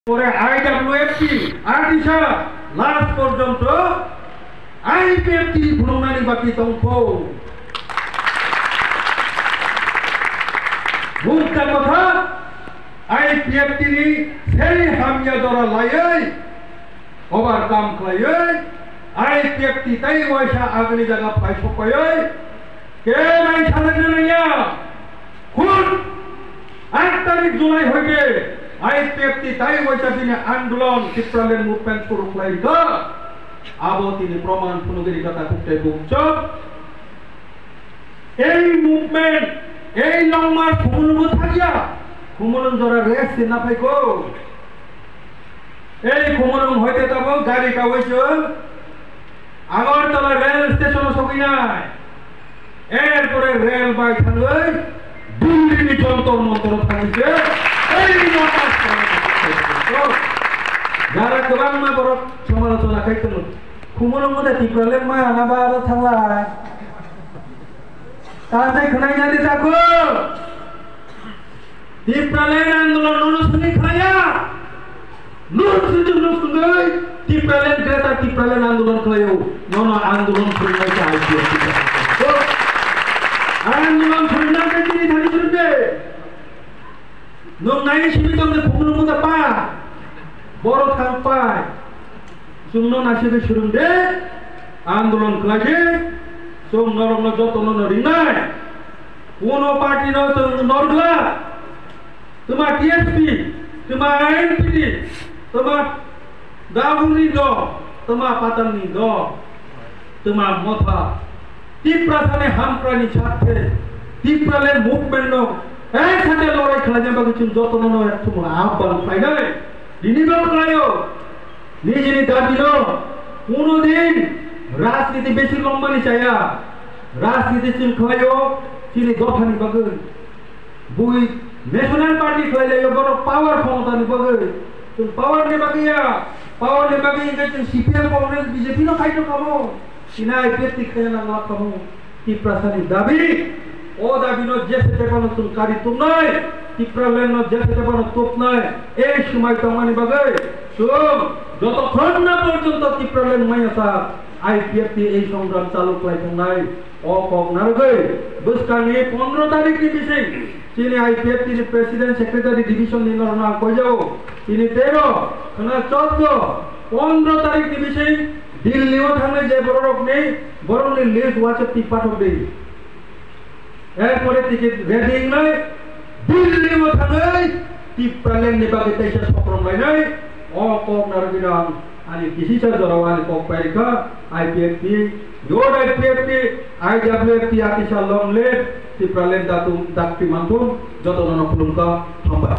পরে আইডব্লিউএফটি আর্টিসা লাস্ট পর্যন্ত আইপিএফটি ভ্রমণানি বাকি তংফ মুক্তা কথা আইপিএফটি নি সেই হামিয়া দরা লাयै ওভারকাম খাयै আইপিএফটি তাই ওইসা আগলি জায়গা পাই সপাयै কে নাই সালাগে নাইয়া খুন 8 তারিখ জুলাই হইতে আইপিএফটি তাই ওইসা দিনে আন্দোলন ত্রিপুরালেন মুভমেন্ট শুরু লাইগা আবো তিনি প্রমাণ পুনগিরি কথা কুটে বুকছ এই মুভমেন্ট এই লং মার্চ খুমুলুমু থাকিয়া খুমুলুম জরা রেস না পাইকো এই খুমুলুম হইতে যাব গাড়ি কাওইছ আগরতলা রেল স্টেশন সবই নাই এরপরে রেল বাই থাকলে দিল্লি যন্তর মন্তর থাকছে এই যারা গোবাং মা বড় সমালোচনা খাইছিল খুমুলুম মধ্যে টিপ্রালে মা আনাবা আর থাকলাই তাতে খনাই জানি থাকো টিপ্রালেন আন্দোলন অনুষ্ঠানে খায়া নুসুজুই টিপ্রালেন গ্রেটা টিপ্রালেন আন্দোলন খায়ও নন আন্দোলন শুরু হইছে আন্দোলন শুরু না করে তিনি ধানি শুনবে নন নাই সীমিততে খুমুলুম মধ্যে পা বড় খান পায় সুন্ন নাসিবে শুরু দে আন্দোলন খাইছে সোম নরম যতন নরি নাই কোন পার্টি নরগলা তোমার টিএসপি তোমার আইএনপিটি তোমার দাবুনি দ তোমার পাতানি দ তোমার মথা টিপ্রাসানে হামপ্রানি ছাড়তে টিপ্রালের মুভমেন্ট একসাথে লড়াই খেলা যাবে কিছু যতন নয় তোমার আহ্বান ফাইনালে বিনিয়োগ করায়ও নিজের দাবি নো কোনদিন রাজনীতি বেশি লম্বানি চাইয়া রাজনীতি চিন খাইও চিনি দফানি বাগৈ বুই ন্যাশনাল পার্টি খাইলে বড় পাওয়ার ক্ষমতা নি বাগৈ তুমি পাওয়ার নে বাগৈ ইংরেজি সিপিএম কংগ্রেস বিজেপি নো খাইতো কামো সিনা আইপিএফটি খাইনা না কামো কি প্রাসানি দাবি ও দাবি নো যে সেতে কোন তুমি কারি তুম নাই টিপ্রালেন নো যে সেতে কোন তোপ নাই এই সময় তমানি বাগৈ শুন যতক্ষণ না পর্যন্ত টিপ্রালেন মাইয়াসা আইপিএফটি এই সংগ্রাম চালু করাইতে নাই অকক নারগৈ বুঝকানি 15 তারিখ নি বিশেষ তিনি আইপিএফটি নি প্রেসিডেন্ট সেক্রেটারি ডিভিশন নির্ণয় কই যাও তিনি 13 না 14 15 তারিখ নি বিশেষ দিল্লিও থাকলে যে বড় রোগ নেই বড় নি লিস্ট ওয়াচে পাঠক দেই এরপরে টিকিট রেডিং নাই দিল্লিও থাকলে টিপ্রালেন নিবাগে তাইসা সক্রম নাই অকক নারগিরাম आणि किसीच्या जरावाने पॉपैका आईपीएफटी योड आईपीएफटी आईडब्ल्यूएफटी आतिशा लॉंग लेट ती प्रलेन दातू दाक्टी मानतो जतन नफलुका थांबा